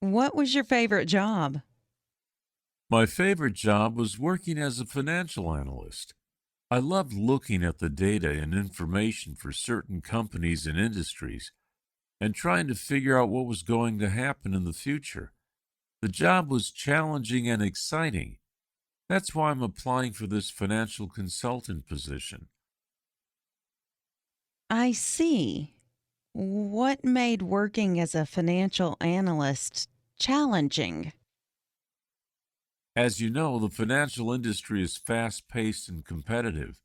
What was your favorite job? My favorite job was working as a financial analyst. I loved looking at the data and information for certain companies and industries and trying to figure out what was going to happen in the future. The job was challenging and exciting. That's why I'm applying for this financial consultant position. I see. What made working as a financial analyst challenging? As you know, the financial industry is fast paced and competitive.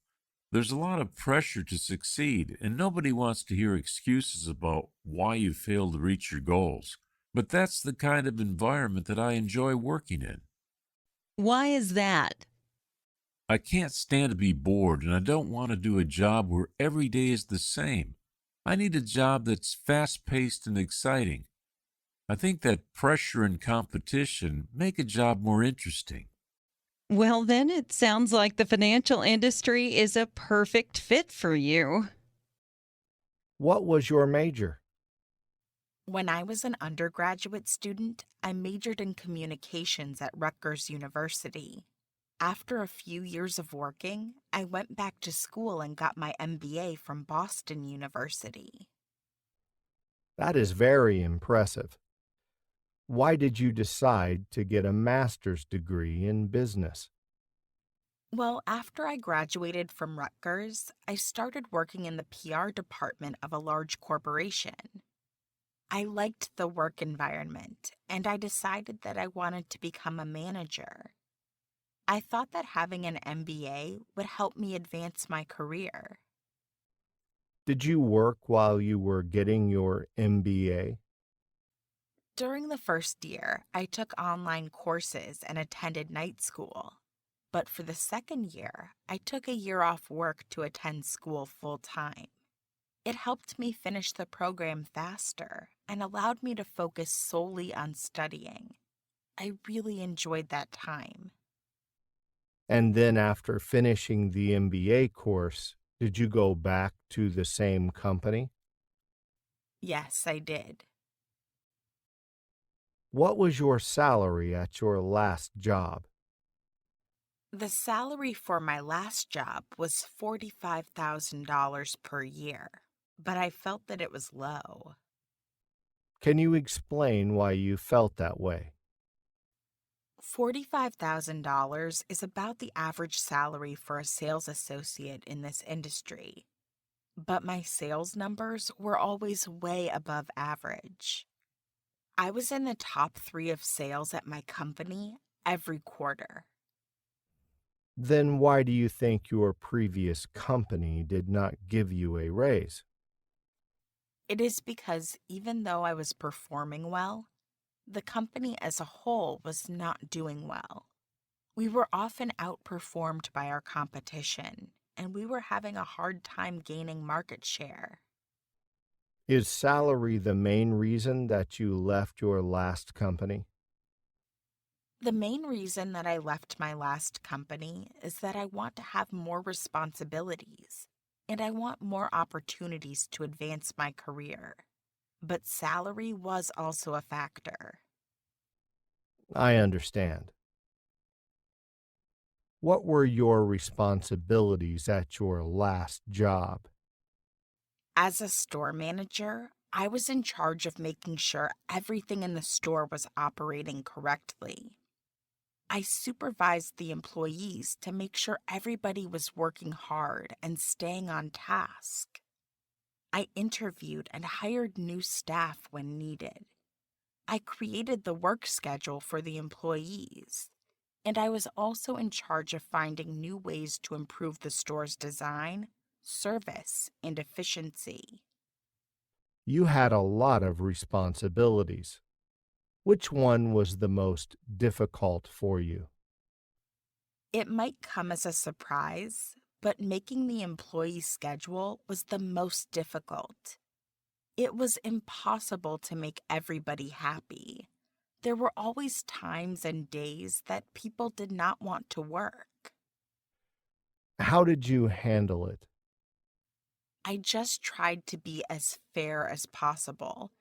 There's a lot of pressure to succeed, and nobody wants to hear excuses about why you failed to reach your goals. But that's the kind of environment that I enjoy working in. Why is that? I can't stand to be bored, and I don't want to do a job where every day is the same. I need a job that's fast paced and exciting. I think that pressure and competition make a job more interesting. Well, then it sounds like the financial industry is a perfect fit for you. What was your major? When I was an undergraduate student, I majored in communications at Rutgers University. After a few years of working, I went back to school and got my MBA from Boston University. That is very impressive. Why did you decide to get a master's degree in business? Well, after I graduated from Rutgers, I started working in the PR department of a large corporation. I liked the work environment, and I decided that I wanted to become a manager. I thought that having an MBA would help me advance my career. Did you work while you were getting your MBA? During the first year, I took online courses and attended night school. But for the second year, I took a year off work to attend school full time. It helped me finish the program faster and allowed me to focus solely on studying. I really enjoyed that time. And then after finishing the MBA course, did you go back to the same company? Yes, I did. What was your salary at your last job? The salary for my last job was $45,000 per year, but I felt that it was low. Can you explain why you felt that way? $45,000 is about the average salary for a sales associate in this industry, but my sales numbers were always way above average. I was in the top 3 of sales at my company every quarter. Then why do you think your previous company did not give you a raise? It is because even though I was performing well, the company as a whole was not doing well. We were often outperformed by our competition, and we were having a hard time gaining market share. Is salary the main reason that you left your last company? The main reason that I left my last company is that I want to have more responsibilities, and I want more opportunities to advance my career. But salary was also a factor. I understand. What were your responsibilities at your last job? As a store manager, I was in charge of making sure everything in the store was operating correctly. I supervised the employees to make sure everybody was working hard and staying on task. I interviewed and hired new staff when needed. I created the work schedule for the employees, and I was also in charge of finding new ways to improve the store's design, service, and efficiency. You had a lot of responsibilities. Which one was the most difficult for you? It might come as a surprise, but making the employee schedule was the most difficult. It was impossible to make everybody happy. There were always times and days that people did not want to work. How did you handle it? I just tried to be as fair as possible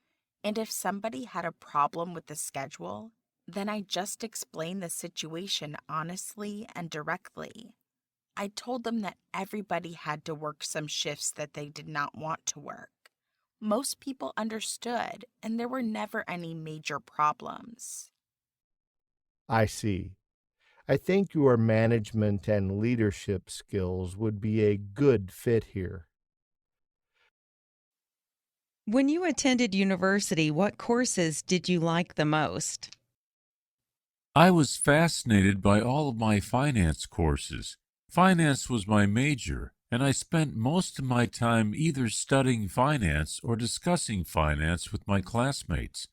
And if somebody had a problem with the schedule, then I just explained the situation honestly and directly. I told them that everybody had to work some shifts that they did not want to work. Most people understood, and there were never any major problems. I see. I think your management and leadership skills would be a good fit here. When you attended university, what courses did you like the most? I was fascinated by all of my finance courses. Finance was my major, and I spent most of my time either studying finance or discussing finance with my classmates.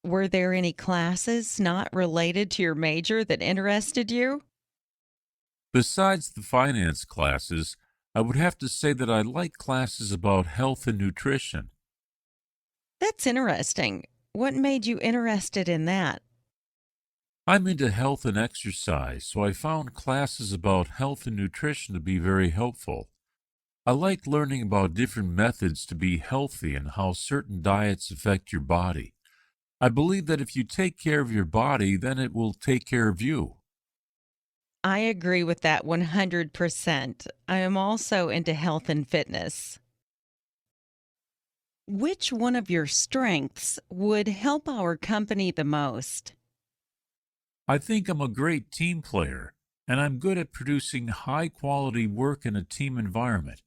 Were there any classes not related to your major that interested you? Besides the finance classes, I would have to say that I like classes about health and nutrition. That's interesting. What made you interested in that? I'm into health and exercise, so I found classes about health and nutrition to be very helpful. I like learning about different methods to be healthy and how certain diets affect your body. I believe that if you take care of your body, then it will take care of you. I agree with that 100%. I am also into health and fitness. Which one of your strengths would help our company the most? I think I'm a great team player, and I'm good at producing high quality work in a team environment.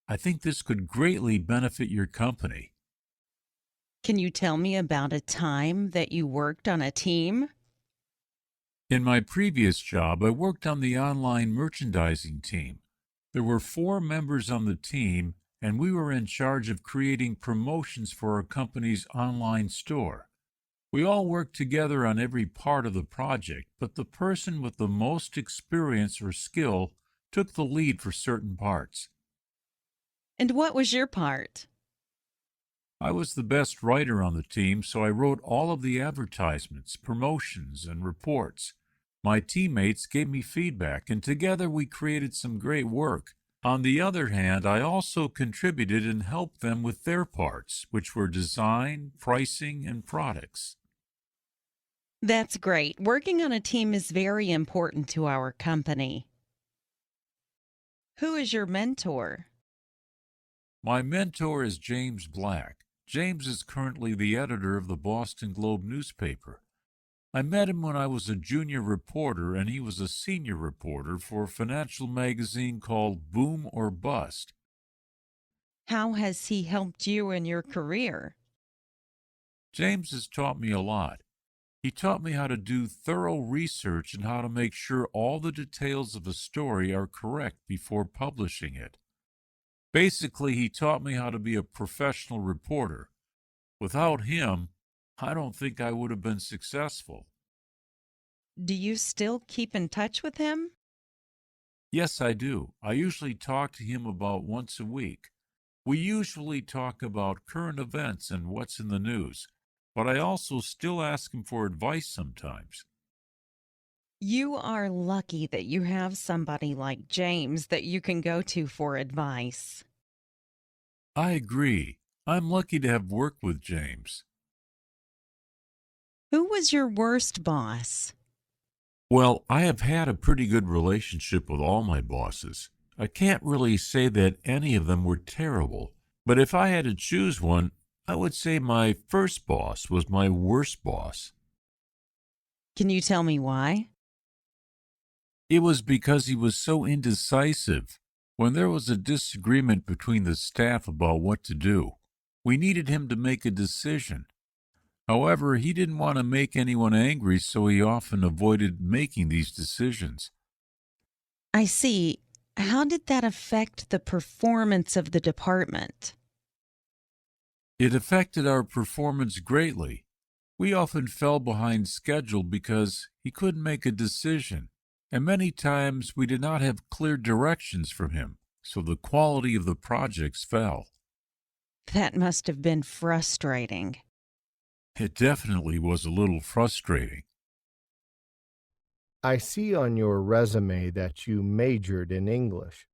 I think this could greatly benefit your company. Can you tell me about a time that you worked on a team? In my previous job, I worked on the online merchandising team. There were 4 members on the team, and we were in charge of creating promotions for our company's online store. We all worked together on every part of the project, but the person with the most experience or skill took the lead for certain parts. And what was your part? I was the best writer on the team, so I wrote all of the advertisements, promotions, and reports. My teammates gave me feedback, and together we created some great work. On the other hand, I also contributed and helped them with their parts, which were design, pricing, and products. That's great. Working on a team is very important to our company. Who is your mentor? My mentor is James Black. James is currently the editor of the Boston Globe newspaper. I met him when I was a junior reporter, and he was a senior reporter for a financial magazine called Boom or Bust. How has he helped you in your career? James has taught me a lot. He taught me how to do thorough research and how to make sure all the details of a story are correct before publishing it. Basically, he taught me how to be a professional reporter. Without him, I don't think I would have been successful. Do you still keep in touch with him? Yes, I do. I usually talk to him about once a week. We usually talk about current events and what's in the news, but I also still ask him for advice sometimes. You are lucky that you have somebody like James that you can go to for advice. I agree. I'm lucky to have worked with James. Who was your worst boss? Well, I have had a pretty good relationship with all my bosses. I can't really say that any of them were terrible, but if I had to choose one, I would say my first boss was my worst boss. Can you tell me why? It was because he was so indecisive. When there was a disagreement between the staff about what to do, we needed him to make a decision. However, he didn't want to make anyone angry, so he often avoided making these decisions. I see. How did that affect the performance of the department? It affected our performance greatly. We often fell behind schedule because he couldn't make a decision, and many times we did not have clear directions from him, so the quality of the projects fell. That must have been frustrating. It definitely was a little frustrating. I see on your resume that you majored in English,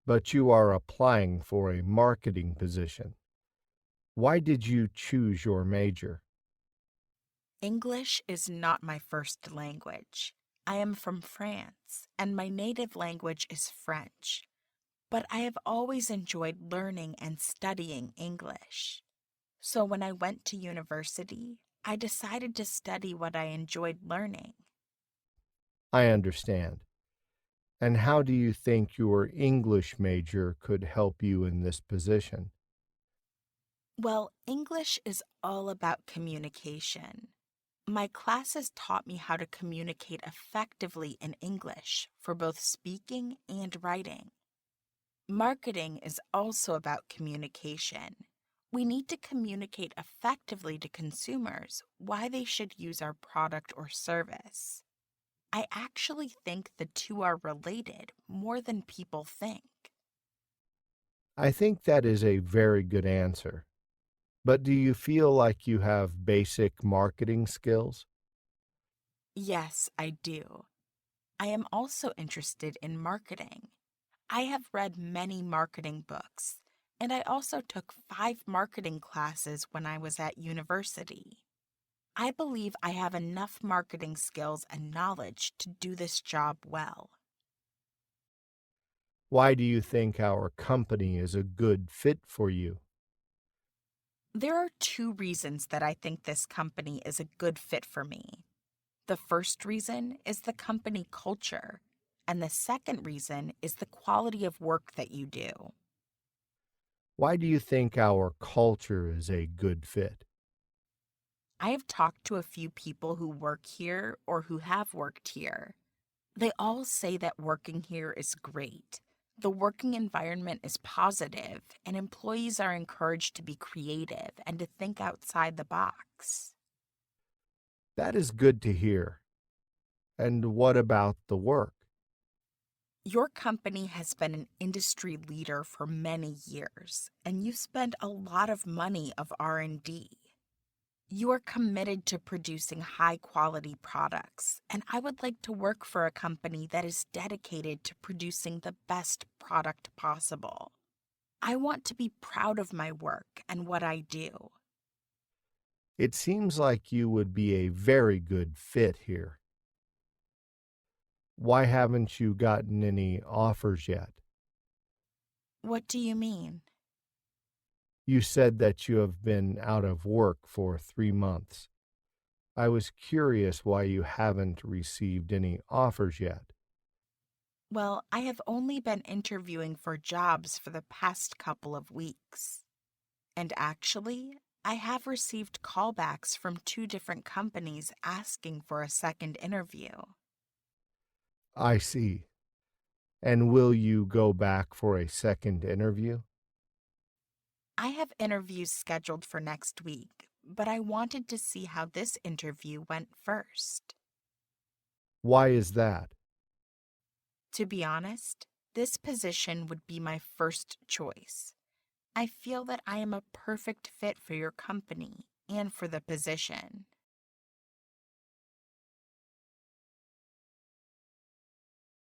but you are applying for a marketing position. Why did you choose your major? English is not my first language. I am from France, and my native language is French. But I have always enjoyed learning and studying English. So when I went to university, I decided to study what I enjoyed learning. I understand. And how do you think your English major could help you in this position? Well, English is all about communication. My classes taught me how to communicate effectively in English for both speaking and writing. Marketing is also about communication. We need to communicate effectively to consumers why they should use our product or service. I actually think the two are related more than people think. I think that is a very good answer. But do you feel like you have basic marketing skills? Yes, I do. I am also interested in marketing. I have read many marketing books, and I also took 5 marketing classes when I was at university. I believe I have enough marketing skills and knowledge to do this job well. Why do you think our company is a good fit for you? There are 2 reasons that I think this company is a good fit for me. The first reason is the company culture, and the second reason is the quality of work that you do. Why do you think our culture is a good fit? I have talked to a few people who work here or who have worked here. They all say that working here is great. The working environment is positive, and employees are encouraged to be creative and to think outside the box. That is good to hear. And what about the work? Your company has been an industry leader for many years, and you spend a lot of money of R&D. You are committed to producing high-quality products, and I would like to work for a company that is dedicated to producing the best product possible. I want to be proud of my work and what I do. It seems like you would be a very good fit here. Why haven't you gotten any offers yet? What do you mean? You said that you have been out of work for 3 months. I was curious why you haven't received any offers yet. Well, I have only been interviewing for jobs for the past couple of weeks. And actually, I have received callbacks from 2 different companies asking for a second interview. I see. And will you go back for a second interview? I have interviews scheduled for next week, but I wanted to see how this interview went first. Why is that? To be honest, this position would be my first choice. I feel that I am a perfect fit for your company and for the position.